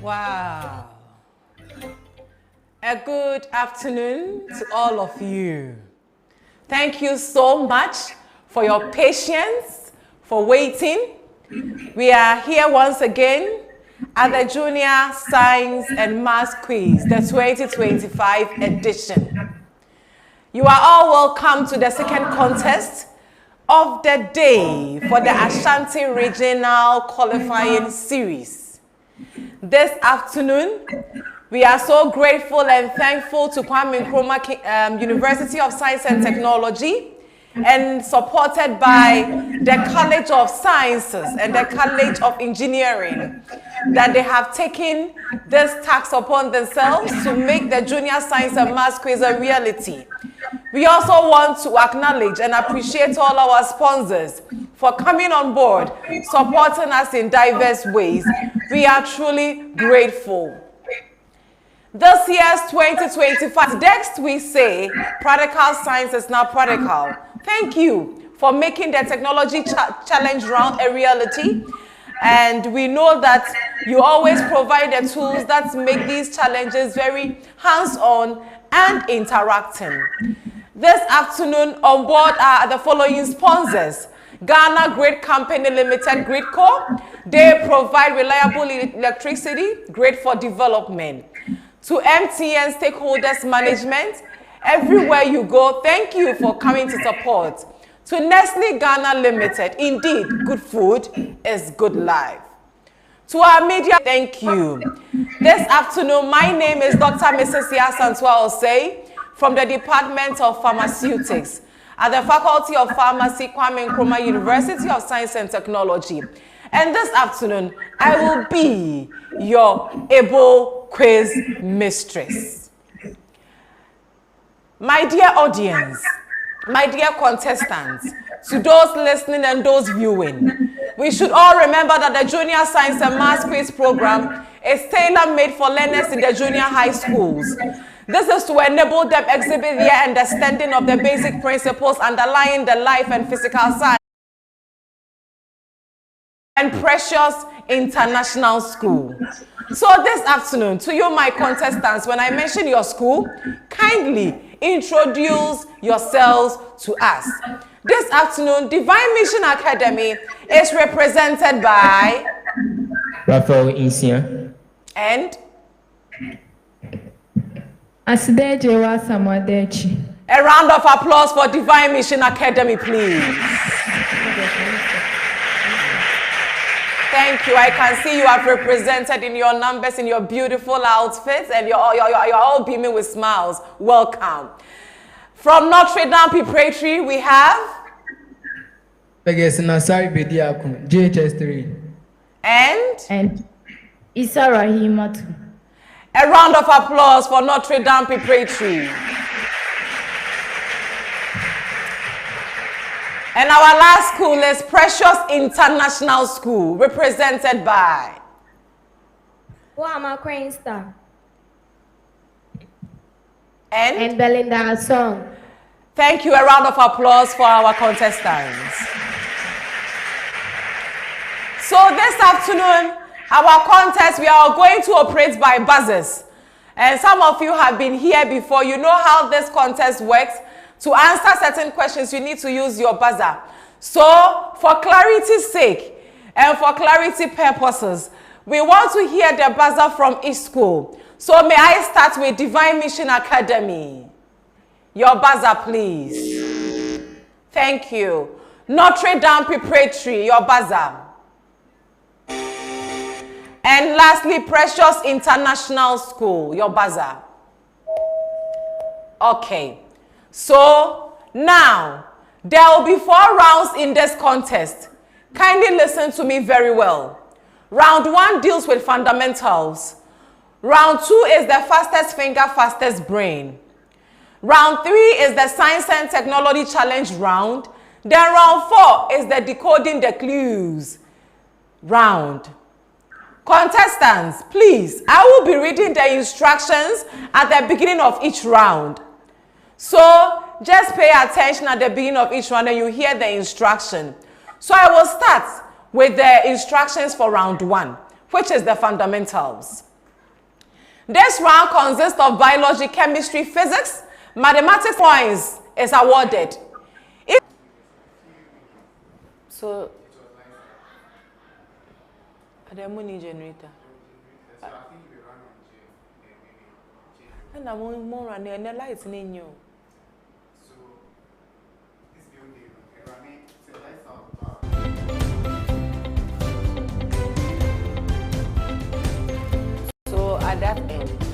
Wow. A good afternoon to all of you. Thank you so much for your patience, for waiting. We are here once again at the Junior Science and Maths Quiz, the 2025 edition. You are all welcome to the second contest of the day for the Ashanti Regional Qualifying Series. This afternoon, we are so grateful and thankful to Nkrumah University of Science and Technology and supported by the College of Sciences and the College of Engineering that they have taken this task upon themselves to make the Junior Science and Maths Quiz a reality. We also want to acknowledge and appreciate all our sponsors for coming on board, supporting us in diverse ways. We are truly grateful. This year's 2025, next we say, practical science is now practical. Thank you for making the technology challenge round a reality. And we know that you always provide the tools that make these challenges very hands-on and interacting. This afternoon on board are the following sponsors. Ghana Grid Company Limited, Gridco. They provide reliable electricity, great for development. To MTN Stakeholders Management, everywhere you go, thank you for coming to support. To Nestle Ghana Limited, indeed, good food is good life. To our media, thank you. This afternoon, my name is Dr. Mrs. Santwa Osei from the Department of Pharmaceutics at the Faculty of Pharmacy, Nkrumah University of Science and Technology. And this afternoon, I will be your able quiz mistress. My dear audience, my dear contestants, to those listening and those viewing, we should all remember that the Junior Science and Maths Quiz program is tailor-made for learners in the junior high schools. This is to enable them exhibit their understanding of the basic principles underlying the life and physical science and precious international school. So this afternoon, to you, my contestants, when I mention your school, kindly introduce yourselves to us. This afternoon, Divine Mission Academy is represented by Raphael Insia and Asidejewa Samwadechi. A round of applause for Divine Mission Academy, please. Thank you. I can see you are represented in your numbers, in your beautiful outfits, and you're all beaming with smiles. Welcome. From Notre Dame Preparatory, we have JHS3 and Isa Rahimatu. A round of applause for Notre Dame Preparatory. And our last school is Precious International School, represented by Wama Crane Star and Belinda Song. Thank you. A round of applause for our contestants. So this afternoon, our contest, we are going to operate by buzzers. And some of you have been here before. You know how this contest works. To answer certain questions, you need to use your buzzer. So, for clarity's sake and for clarity purposes, we want to hear the buzzer from each school. So, may I start with Divine Mission Academy? Your buzzer, please. Thank you. Notre Dame Preparatory, your buzzer. And lastly, Precious International School, your buzzer. Okay. So, now, there will be 4 rounds in this contest. Kindly listen to me very well. Round 1 deals with fundamentals. Round 2 is the fastest finger, fastest brain. Round 3 is the science and technology challenge round. Then round 4 is the decoding the clues round. Contestants, please, I will be reading the instructions at the beginning of each round. So, just pay attention at the beginning of each round and you hear the instruction. So, I will start with the instructions for round 1, which is the fundamentals. This round consists of biology, chemistry, physics. Mathematics points is awarded. So, the money generator. And I'm more running and the lights in you. So at that end.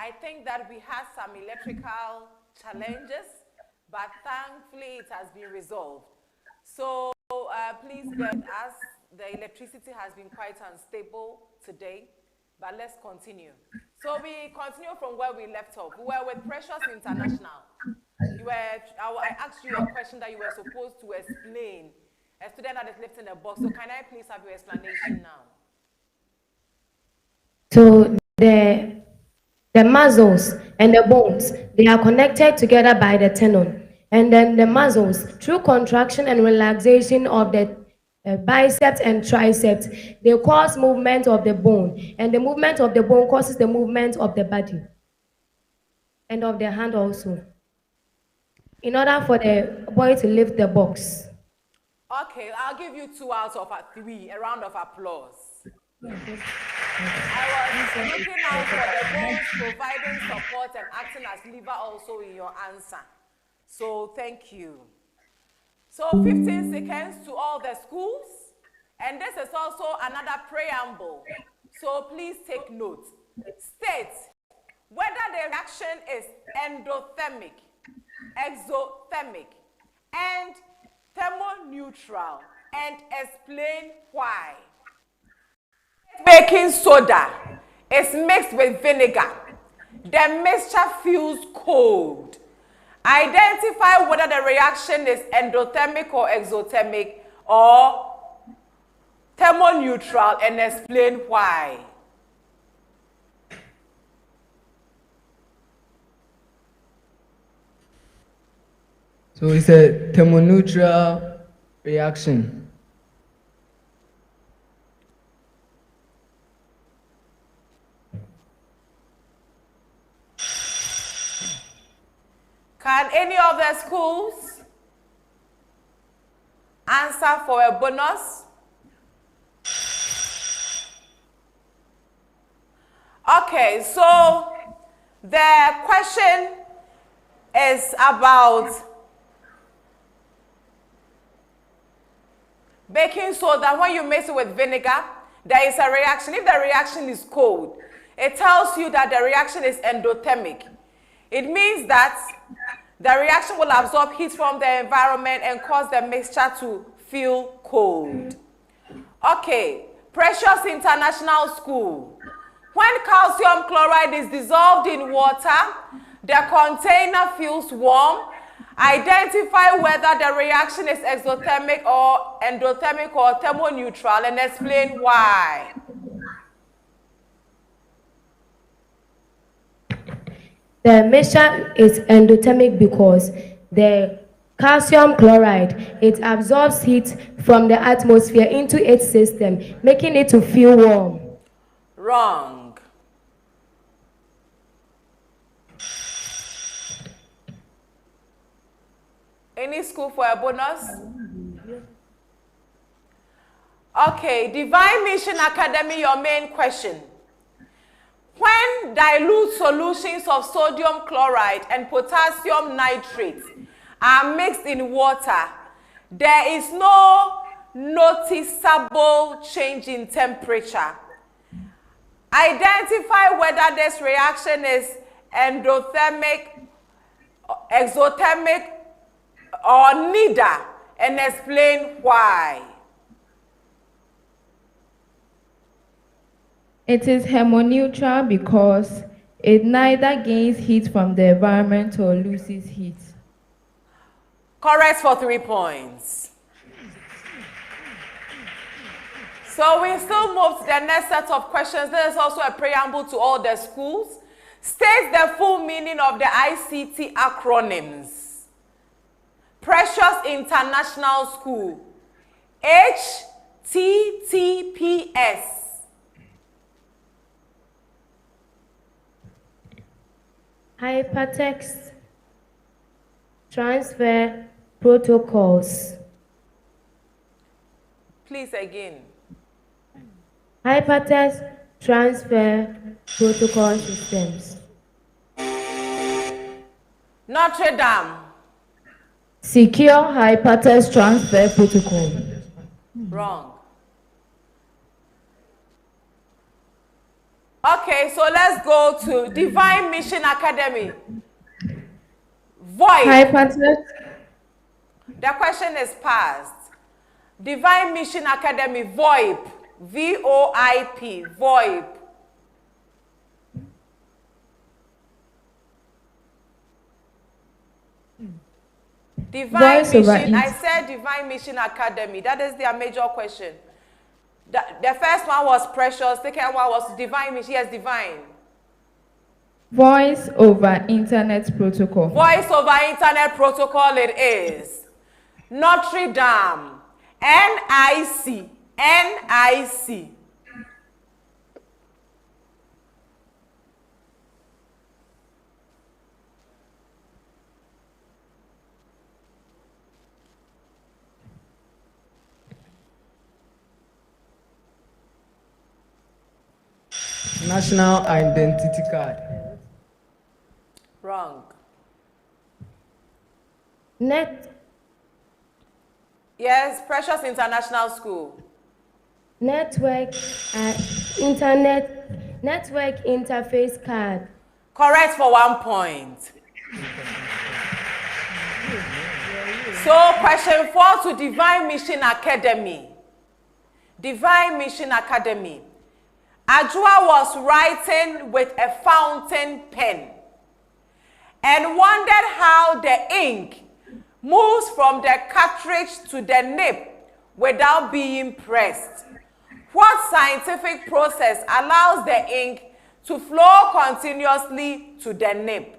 I think that we had some electrical challenges, but thankfully it has been resolved. So please bear with us. The electricity has been quite unstable today, but let's continue. So we continue from where we left off. We were with Precious International. I asked you a question that you were supposed to explain. A student that is left in a box. So can I please have your explanation now? So the muscles and the bones, they are connected together by the tendon. And then the muscles, through contraction and relaxation of the biceps and triceps, they cause movement of the bone. And the movement of the bone causes the movement of the body. And of the hand also. In order for the boy to lift the box. Okay, I'll give you 2 out of 3. A round of applause. I was looking out for the bones providing support and acting as lever also in your answer. So thank you. So 15 seconds to all the schools. And this is also another preamble. So please take note. State whether the reaction is endothermic, exothermic, and thermoneutral, and explain why. Baking soda is mixed with vinegar. The mixture feels cold. Identify whether the reaction is endothermic or exothermic or thermoneutral and explain why. So it's a thermoneutral reaction. Can any of the schools answer for a bonus? Okay, so the question is about baking soda. When you mix it with vinegar, there is a reaction. If the reaction is cold, it tells you that the reaction is endothermic. It means that the reaction will absorb heat from the environment and cause the mixture to feel cold. Okay, Precious International School. When calcium chloride is dissolved in water, the container feels warm. Identify whether the reaction is exothermic or endothermic or thermoneutral and explain why. The mixture is endothermic because the calcium chloride, it absorbs heat from the atmosphere into its system, making it to feel warm. Wrong. Any school for a bonus? Okay, Divine Mission Academy, your main question. When dilute solutions of sodium chloride and potassium nitrate are mixed in water, there is no noticeable change in temperature. Identify whether this reaction is endothermic, exothermic, or neither, and explain why. It is thermoneutral because it neither gains heat from the environment or loses heat. Correct for 3 points. So we still move to the next set of questions. There is also a preamble to all the schools. State the full meaning of the ICT acronyms. Precious International School, HTTPS. Hypertext transfer protocols. Please again. Hypertext transfer protocol systems. Notre Dame. Secure hypertext transfer protocol. Wrong. Okay, so let's go to Divine Mission Academy. VoIP. Hypertext. The question is passed. Divine Mission Academy, VoIP. V-O-I-P, VoIP. Divine Mission, I said Divine Mission Academy. That is their major question. The first one was Precious, the second one was Divine Mission. Yes, Divine. Voice over Internet Protocol. Voice over Internet Protocol it is. Notre Dame. N-I-C. N-I-C. National identity card. Wrong. Yes, Precious International School. Network interface card. Correct for 1 point. So question 4 to Divine Mission Academy. Divine Mission Academy. Ajua was writing with a fountain pen and wondered how the ink moves from the cartridge to the nib without being pressed. What scientific process allows the ink to flow continuously to the nib?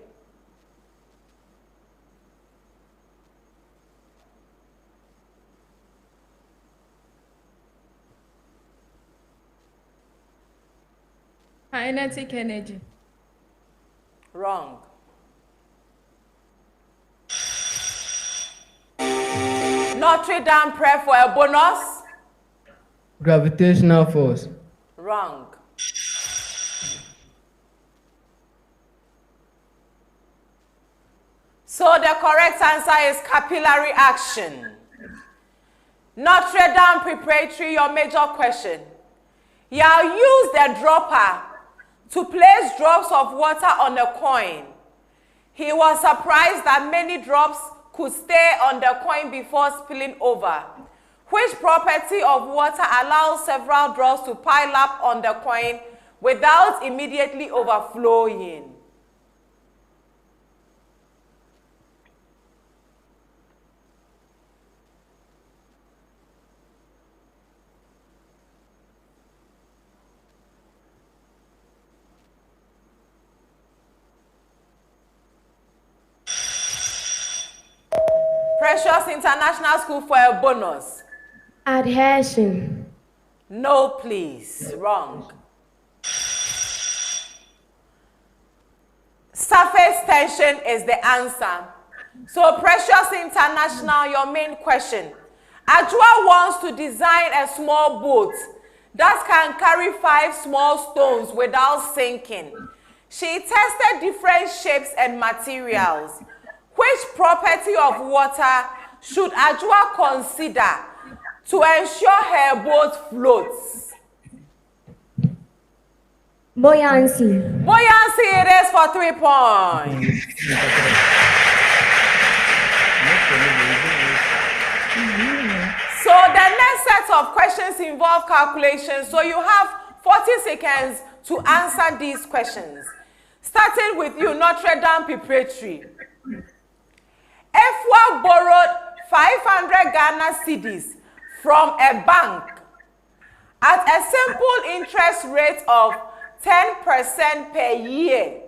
Kinetic energy. Wrong. Notre Dame prayer for a bonus? Gravitational force. Wrong. So the correct answer is capillary action. Notre Dame preparatory, your major question. You use the dropper to place drops of water on a coin. He was surprised that many drops could stay on the coin before spilling over. Which property of water allows several drops to pile up on the coin without immediately overflowing? Precious International School for a bonus. Adhesion. No, please. Wrong. Surface tension is the answer. So, Precious International, your main question. Ajua wants to design a small boat that can carry 5 small stones without sinking. She tested different shapes and materials. Which property of water should Ajua consider to ensure her boat floats? Buoyancy. Buoyancy it is for 3 points. So the next set of questions involve calculations. So you have 40 seconds to answer these questions. Starting with you, Notre Dame preparatory. Efwa borrowed 500 Ghana cedis from a bank at a simple interest rate of 10% per year.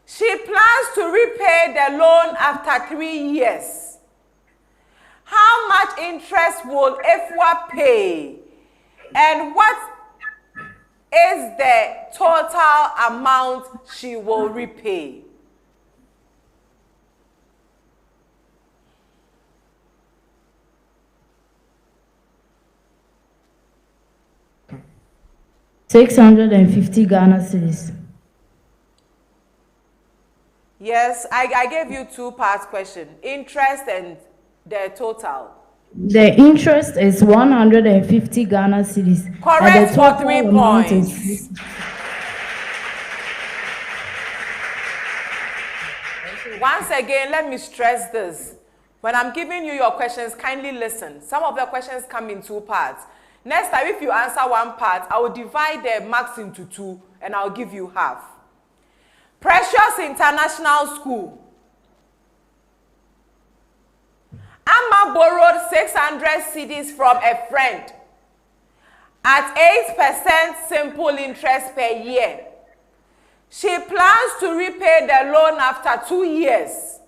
She plans to repay the loan after 3 years. How much interest will Efwa pay? And what is the total amount she will repay? $650 Ghana cedis. Yes, I gave you 2-part question. Interest and the total. The interest is 150 Ghana cedis. Correct for 3 points. Once again, let me stress this. When I'm giving you your questions, kindly listen. Some of the questions come in 2 parts. Next time, if you answer 1 part, I will divide the marks into 2 and I'll give you half. Precious International School. Amma borrowed 600 cedis from a friend at 8% simple interest per year. She plans to repay the loan after 2 years.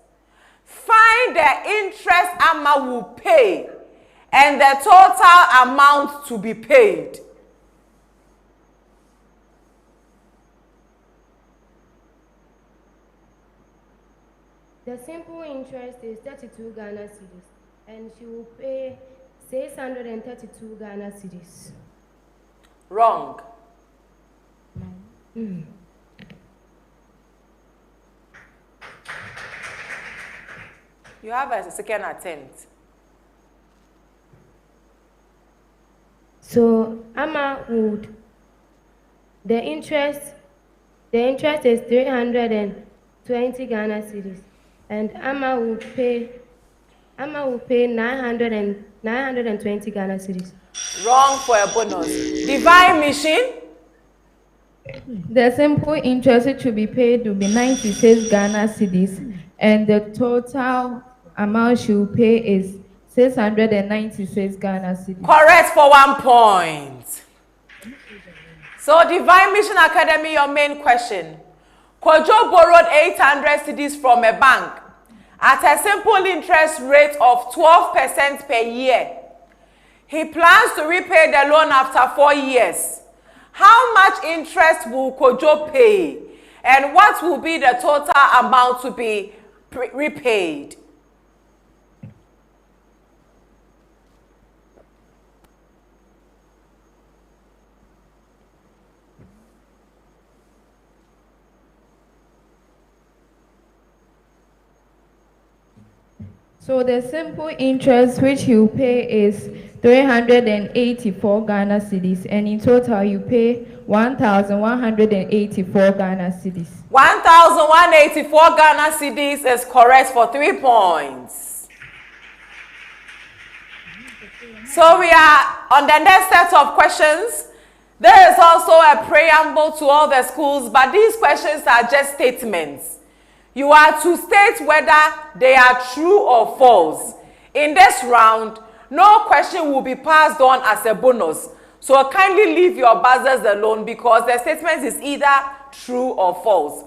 Find the interest Amma will pay and the total amount to be paid. The simple interest is 32 Ghana cedis, and she will pay 632 Ghana cedis. Wrong. You have a second attempt. So Amma would, the interest is 320 Ghana cedis, and Amma will pay 920 Ghana cedis. Wrong for a bonus. Divine Mission. The simple interest to be paid will be 96 Ghana cedis, and the total amount she will pay is 696 Ghana cedis. Correct for 1 point. So Divine Mission Academy, your main question. Kojo borrowed 800 cedis from a bank at a simple interest rate of 12% per year. He plans to repay the loan after 4 years. How much interest will Kojo pay? And what will be the total amount to be repaid? So the simple interest which you pay is 384 Ghana cedis, and in total you pay 1,184 Ghana cedis. 1,184 Ghana cedis is correct for 3 points. So we are on the next set of questions. There is also a preamble to all the schools, but these questions are just statements. You are to state whether they are true or false. In this round, no question will be passed on as a bonus. So kindly leave your buzzers alone because the statement is either true or false.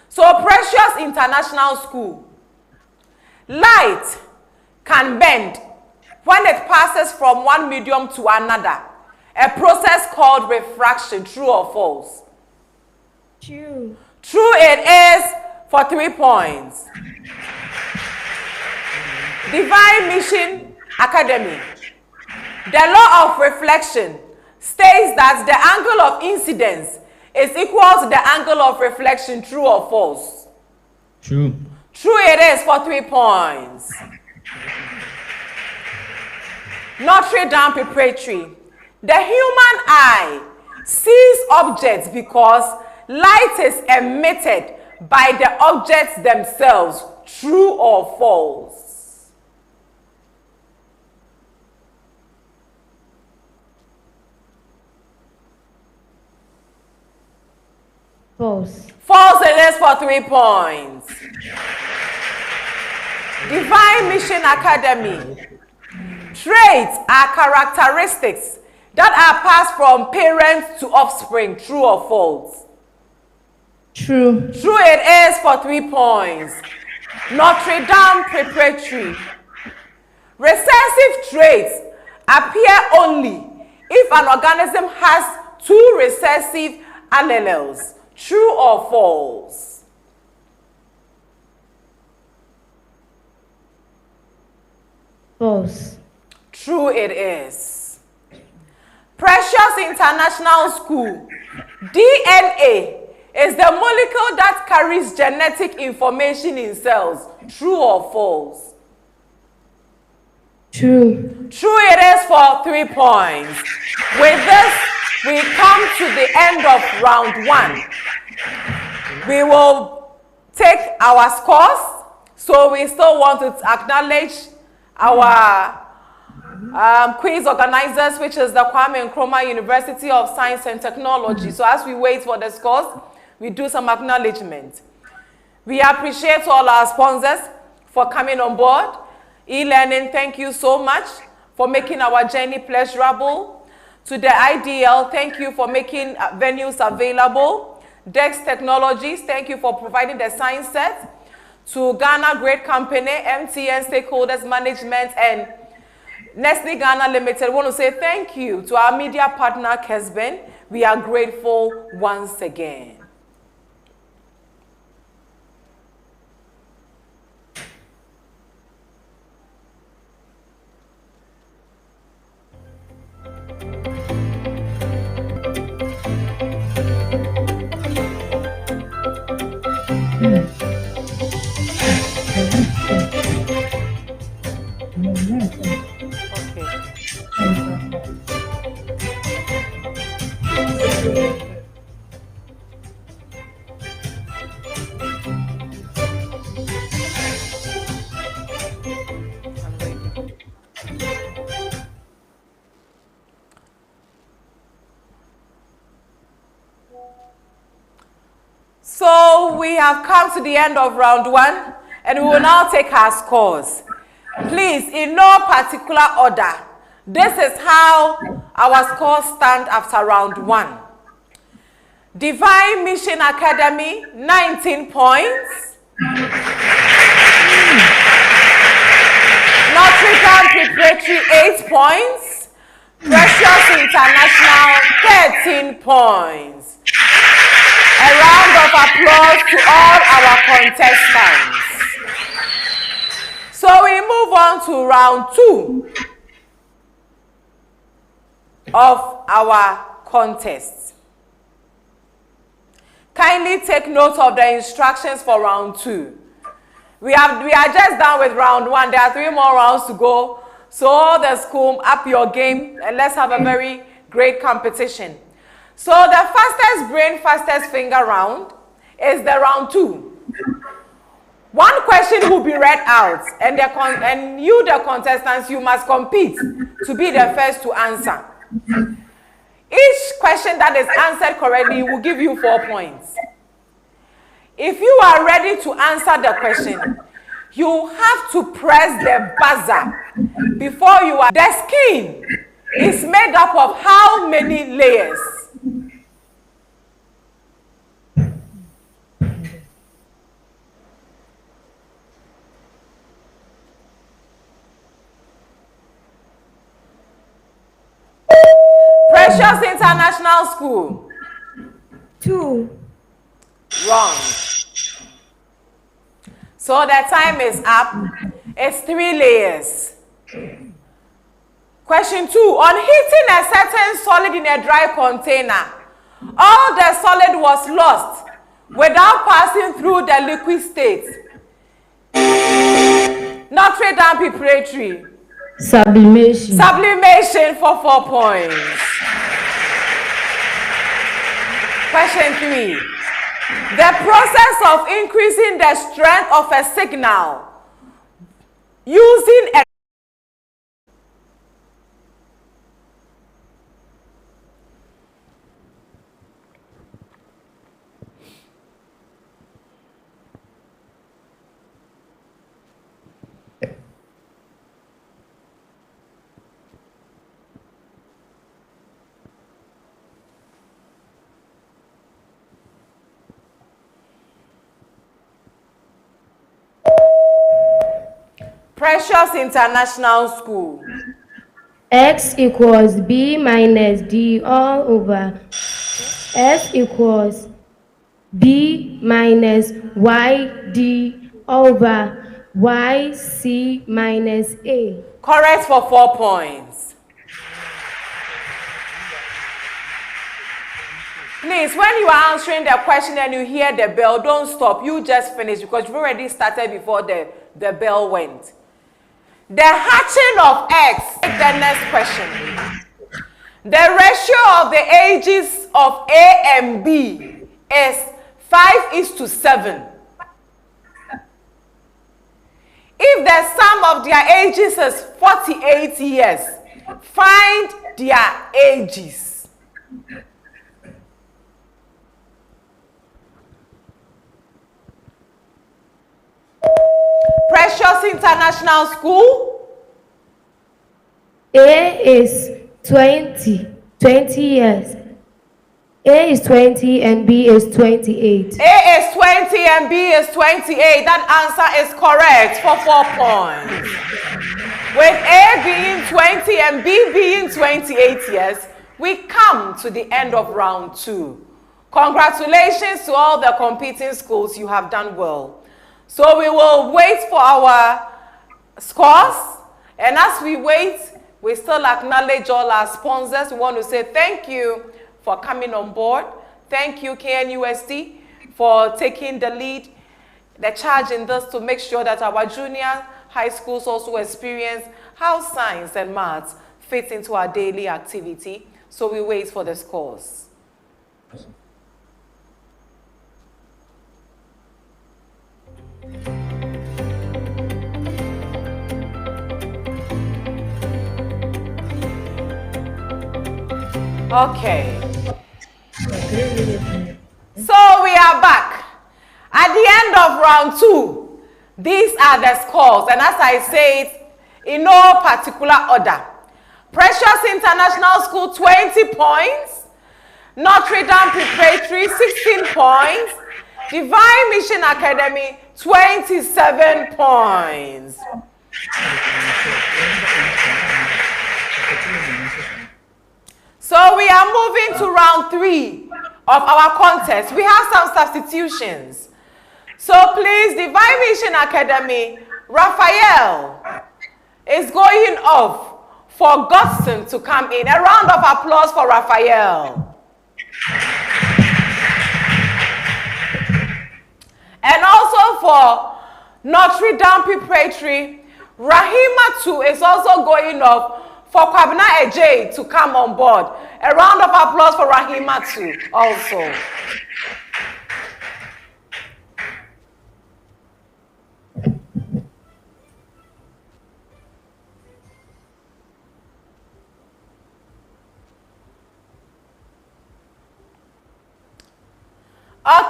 So Precious International School. Light can bend when it passes from one medium to another. A process called refraction. True or false? True. True it is for 3 points. Divine Mission Academy. The law of reflection states that the angle of incidence is equal to the angle of reflection. True or false? True. True it is for 3 points. Notre Dame Preparatory. The human eye sees objects because light is emitted by the objects themselves. True or false? False. False it is for 3 points. Divine Mission Academy. Traits are characteristics that are passed from parents to offspring. True or false? True. True it is for 3 points. Notre Dame Preparatory. Recessive traits appear only if an organism has 2 recessive alleles. True or false? False. True it is. Precious International School. DNA is the molecule that carries genetic information in cells. True or false? True. True it is for 3 points. With this, we come to the end of round 1. We will take our scores So we still want to acknowledge our quiz organizers, which is the Kwame Nkrumah University of Science and Technology. So as we wait for the scores, we do some acknowledgement. We appreciate all our sponsors for coming on board. E-learning, thank you so much for making our journey pleasurable. To the IDL, thank you for making venues available. Dex Technologies, thank you for providing the science set. To Ghana Great Company, MTN Stakeholders Management, and Nestle Ghana Limited, I want to say thank you to our media partner, Kesben. We are grateful once again. So we have come to the end of round 1, and we will now take our scores. Please, in no particular order, this is how our scores stand after round 1. Divine Mission Academy, 19 points. Notre Dame Preparatory, 8 points. Precious International, 13 points. A round of applause to all our contestants. So we move on to round 2 of our contest. Kindly take note of the instructions for round 2. We are just done with round 1. There are 3 more rounds to go. So all the school, up your game, and let's have a very great competition. So the fastest brain, fastest finger round is the round 2. One question will be read out, and you, the contestants, you must compete to be the first to answer. Each question that is answered correctly will give you 4 points. If you are ready to answer the question, you have to press the buzzer before you are. The skin is made up of how many layers? Precious International School. 2. Wrong. So the time is up. It's 3 layers. Question 2. On heating a certain solid in a dry container, all the solid was lost without passing through the liquid state. Notre Dame Preparatory. Sublimation. Sublimation for 4 points. Question 3. The process of increasing the strength of a signal using a Precious International School. X equals B minus D all over S equals B minus YD over YC minus A. Correct for 4 points. Please, when you are answering the question and you hear the bell, don't stop. You just finish because you've already started before the bell went. The hatching of eggs. The next question. The ratio of the ages of A and B is 5:7. sum of their ages is 48 years. Find their ages. Precious International School. A is 20 years. A is 20 and B is 28. A is 20 and B is 28. That answer is correct for 4 points. With A being 20 and B being 28 years, we come to the end of round 2. Congratulations to all the competing schools. You have done well. So we will wait for our scores. And as we wait, we still acknowledge all our sponsors. We want to say thank you for coming on board. Thank you, KNUST, for taking the lead, the charge in this to make sure that our junior high schools also experience how science and maths fit into our daily activity. So we wait for the scores. Okay. So we are back. At the end of round 2, these are the scores. And as I said, in no particular order. Precious International School, 20 points. Notre Dame Preparatory, 16 points. Divine Mission Academy, 27 points. So we are moving to round 3 of our contest. We have some substitutions. So please, Divine Mission Academy, Raphael is going off for Godson to come in. A round of applause for Raphael. And also for Notre Dame Preparatory, Rahima too is also going off for Kwabena Ejay to come on board. A round of applause for Rahima too also.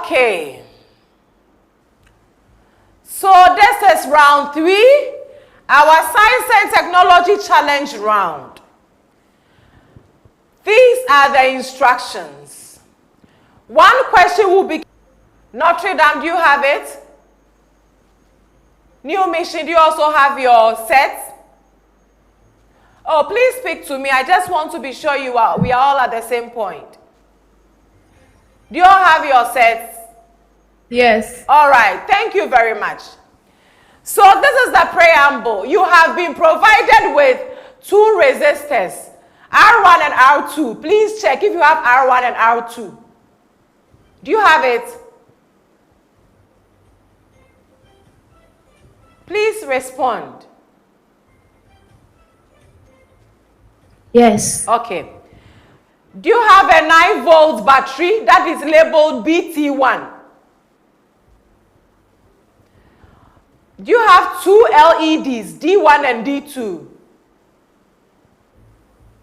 Okay. So this is round 3, our Science and Technology Challenge round. These are the instructions. One question will be, Notre Dame, do you have it? New Mission, do you also have your set? Oh, please speak to me. I just want to be sure we are all at the same point. Do you all have your sets? Yes. All right. Thank you very much. So this is the preamble. You have been provided with 2 resistors, R1 and R2. Please check if you have R1 and R2. Do you have it? Please respond. Yes. Okay. Do you have a 9-volt battery that is labeled BT1? Do you have 2 LEDs, D1 and D2?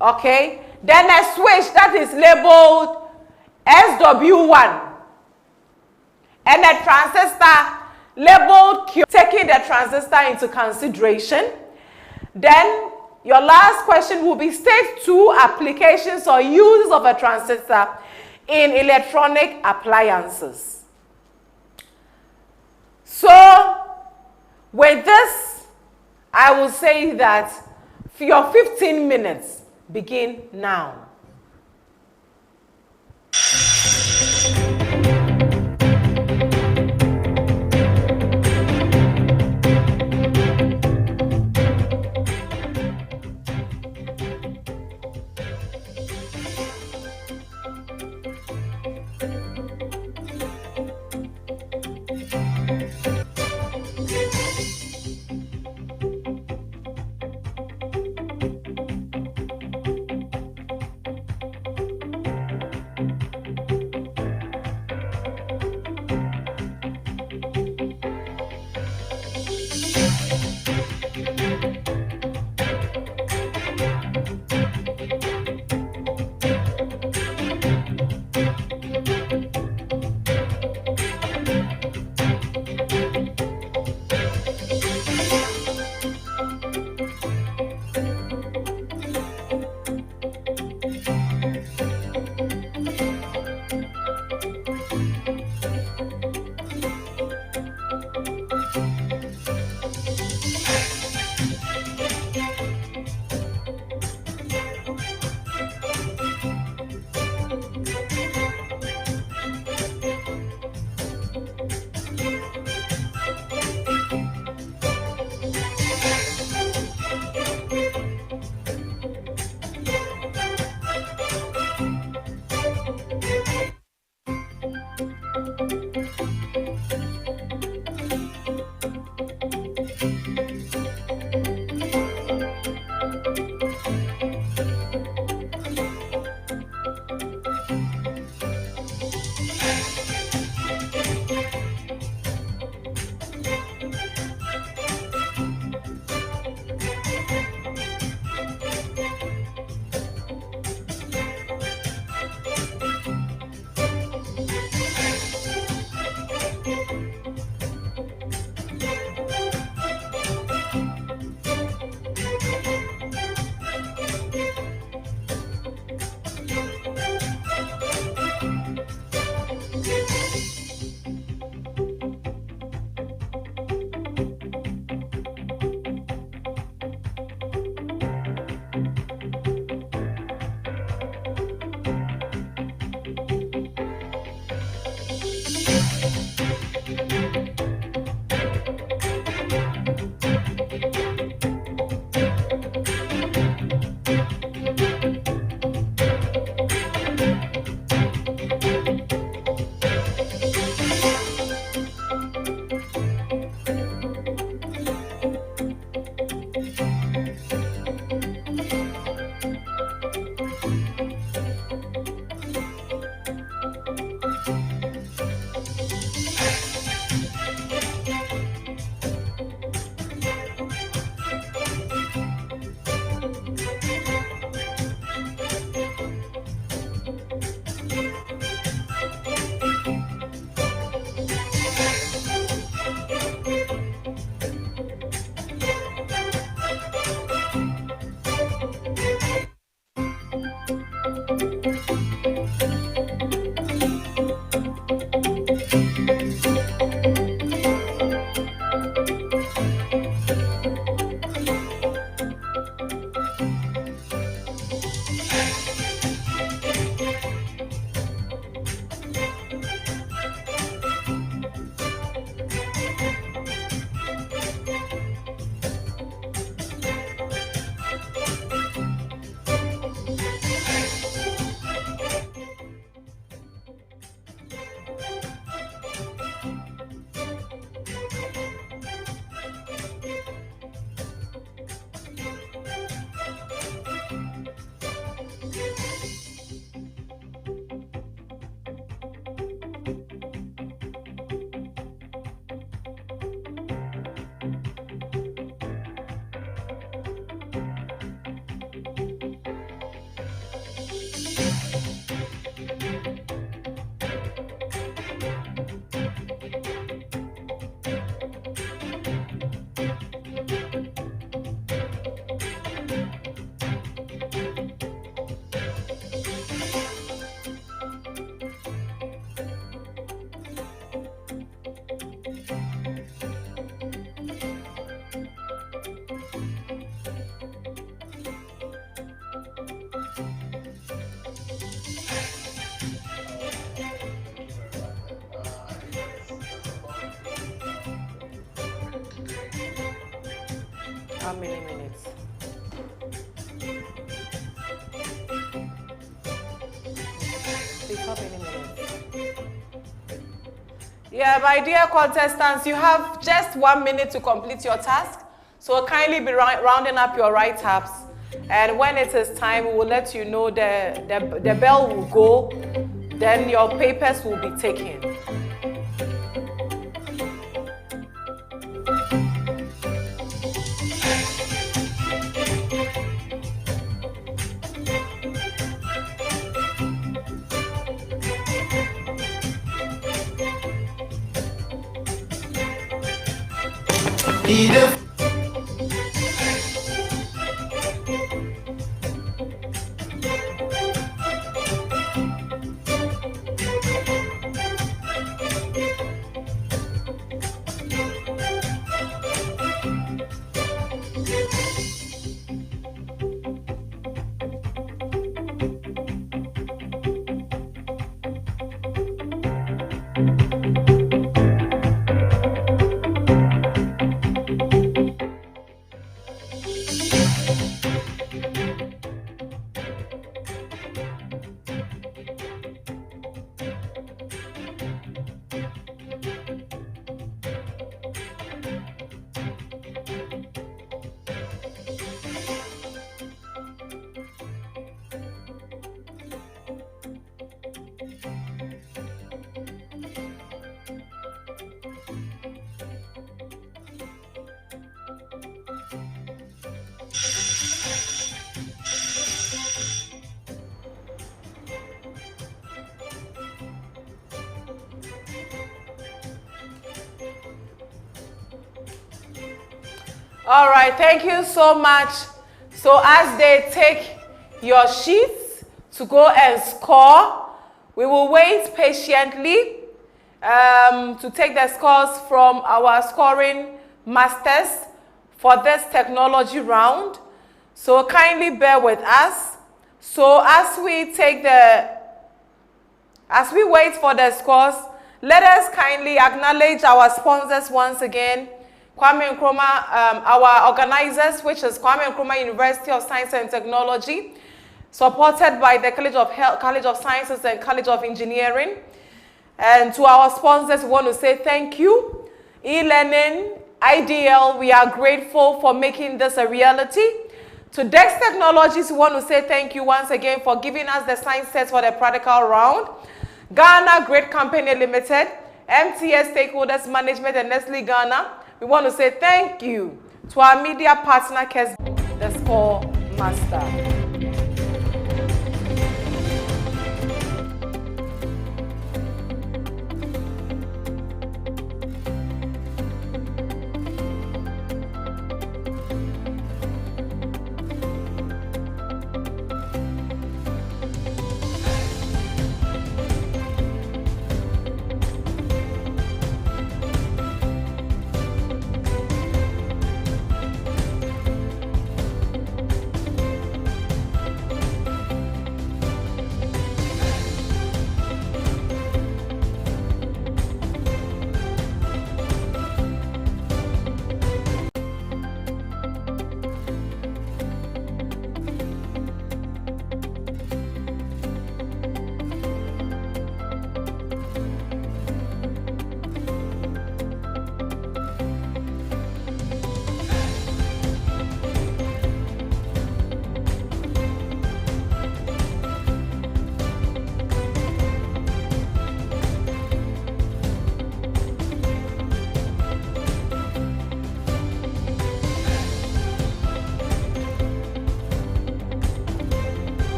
Okay. Then a switch that is labeled SW1. And a transistor labeled Q. Taking the transistor into consideration. Then your last question will be state 2 applications or uses of a transistor in electronic appliances. So, with this, I will say that your 15 minutes begin now. How many minutes? Please, how many minutes? Yeah, my dear contestants, you have just 1 minute to complete your task. So kindly be rounding up your write-ups. And when it is time, we will let you know the bell will go. Then your papers will be taken. All right, thank you so much. So as they take your sheets to go and score, we will wait patiently to take the scores from our scoring masters for this technology round. So kindly bear with us. So as we wait for the scores, let us kindly acknowledge our sponsors once again. Kwame Nkrumah, our organizers, which is Kwame Nkrumah University of Science and Technology, supported by the College of Health, College of Sciences and College of Engineering. And to our sponsors, we want to say thank you. E-learning, IDL, we are grateful for making this a reality. To Dex Technologies, we want to say thank you once again for giving us the science test for the practical round. Ghana Great Company Limited, MTS Stakeholders Management and Nestle Ghana, we want to say thank you to our media partner, the Score Master.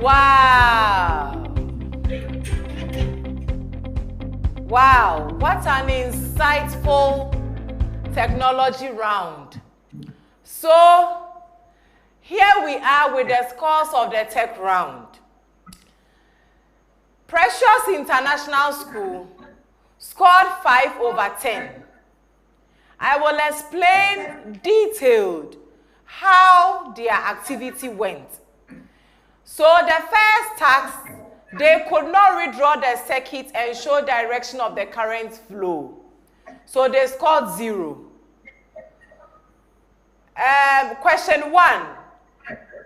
Wow. Wow, what an insightful technology round. So, here we are with the scores of the tech round. Precious International School scored 5 over 10. I will explain detailed how their activity went. So the first task, they could not redraw the circuit and show direction of the current flow. So they scored 0. Question 1,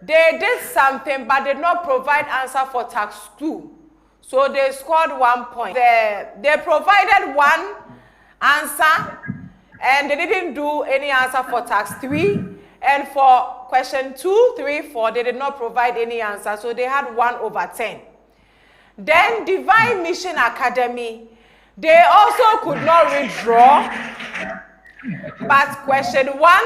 they did something but did not provide answer for task 2. So they scored 1 point. They provided one answer and they didn't do any answer for task 3. And for question 2, 3, 4, they did not provide any answer. So they had 1 over 10. Then Divine Mission Academy, they also could not redraw. But question 1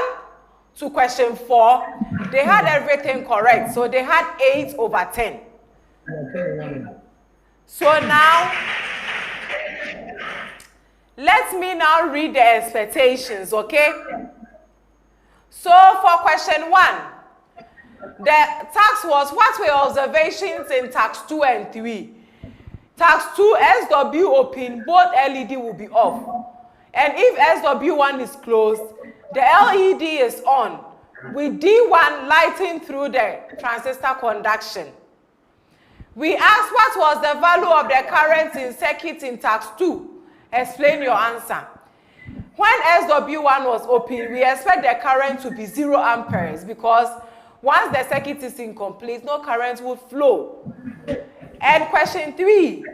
to question 4, they had everything correct. So they had 8 over 10. So now, let me now read the expectations, okay? So for question 1, the task was what were observations in task 2 and 3? Task 2, SW open, both LED will be off. And if SW1 is closed, the LED is on, with D1 lighting through the transistor conduction. We asked what was the value of the current in circuit in task 2. Explain your answer. When SW1 was open, we expect the current to be 0 amperes because once the circuit is incomplete, no current will flow. And question 3,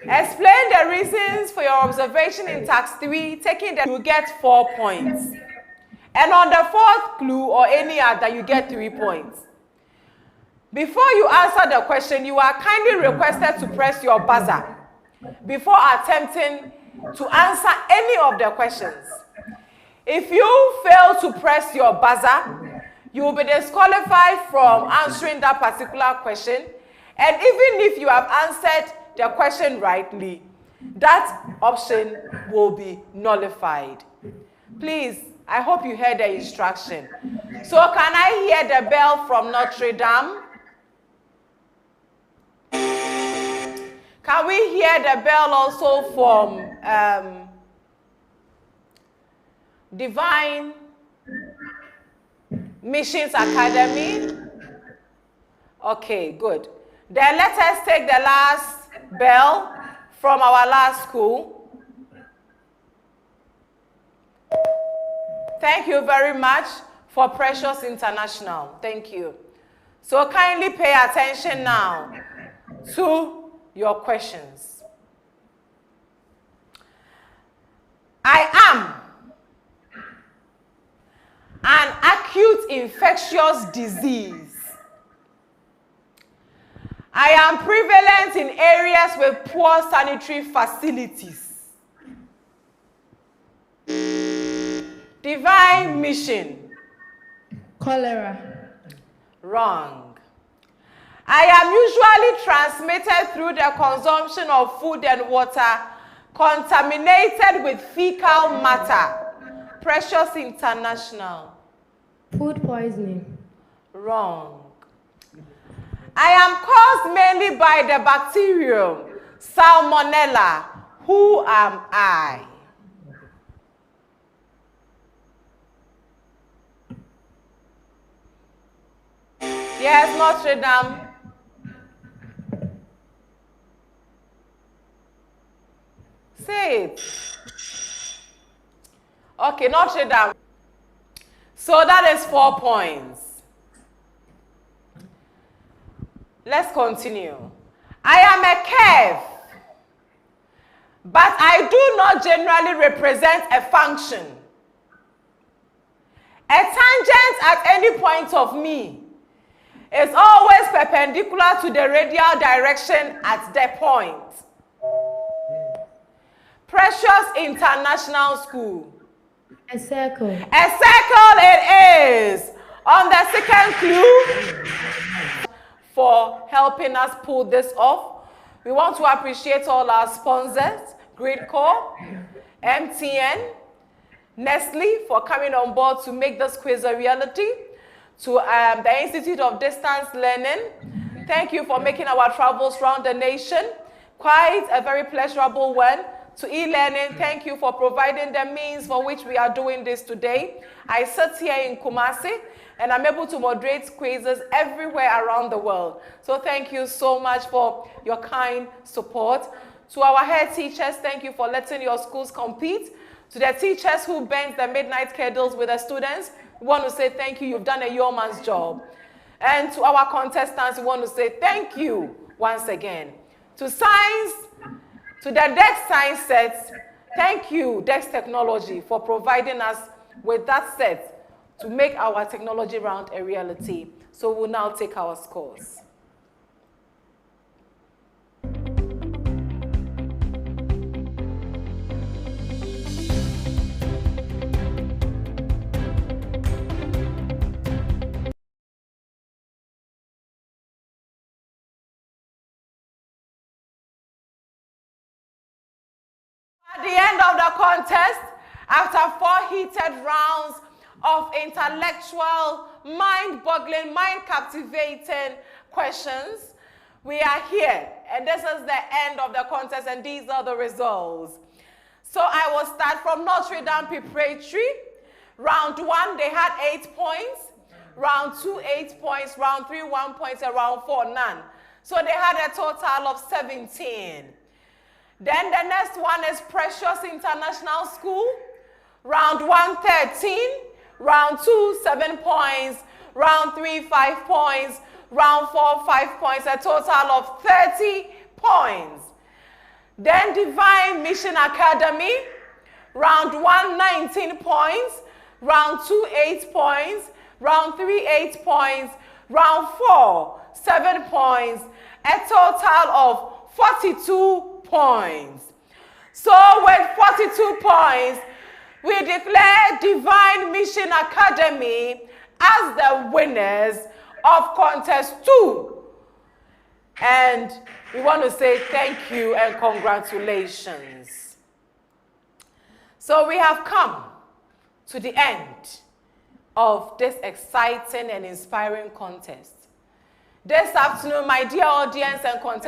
explain the reasons for your observation in task 3, taking that you get 4 points. And on the 4th clue or any other, you get 3 points. Before you answer the question, you are kindly requested to press your buzzer before attempting to answer any of the questions. If you fail to press your buzzer, you will be disqualified from answering that particular question. And even if you have answered the question rightly, that option will be nullified. Please, I hope you heard the instruction. So can I hear the bell from Notre Dame? Can we hear the bell also from Divine Missions Academy? Okay, good. Then let us take the last bell from our last school. Thank you very much for Precious International. Thank you. So kindly pay attention now to your questions. I am an acute infectious disease. I am prevalent in areas with poor sanitary facilities. Divine Mission. Cholera. Wrong. I am usually transmitted through the consumption of food and water contaminated with fecal matter. Precious International. Food poisoning. Wrong. I am caused mainly by the bacterium Salmonella. Who am I? Yes, Notre Dame. Say it. Okay, Notre Dame. So that is 4 points. Let's continue. I am a curve, but I do not generally represent a function. A tangent at any point of me is always perpendicular to the radial direction at the point. Precious International School. A circle. A circle it is. On the second clue, for helping us pull this off. We want to appreciate all our sponsors, Gridcore, MTN, Nestle for coming on board to make this quiz a reality, to the Institute of Distance Learning. Thank you for making our travels around the nation quite a very pleasurable one. To e-learning, thank you for providing the means for which we are doing this today. I sit here in Kumasi and I'm able to moderate quizzes everywhere around the world. So thank you so much for your kind support. To our head teachers, thank you for letting your schools compete. To the teachers who bent the midnight candles with the students, we want to say thank you. You've done a yeoman's job. And to our contestants, we want to say thank you once again. To science, to the DEX science sets, thank you, DEX Technology, for providing us with that set to make our technology round a reality. So we'll now take our scores. At the end of the contest, after 4 heated rounds of intellectual, mind-boggling, mind-captivating questions, we are here. And this is the end of the contest, and these are the results. So I will start from Notre Dame Preparatory. Round 1, they had 8 points. Round 2, 8 points. Round 3, 1 point, and round 4, none. So they had a total of 17. Then the next one is Precious International School. Round 1, 13. Round 2, 7 points. Round 3, 5 points. Round 4, 5 points. A total of 30 points. Then Divine Mission Academy. Round 1, 19 points. Round 2, 8 points. Round 3, 8 points. Round 4, 7 points. A total of 42 points. So with 42 points, we declare Divine Mission Academy as the winners of Contest 2. And we want to say thank you and congratulations. So we have come to the end of this exciting and inspiring contest. This afternoon, my dear audience and contestants,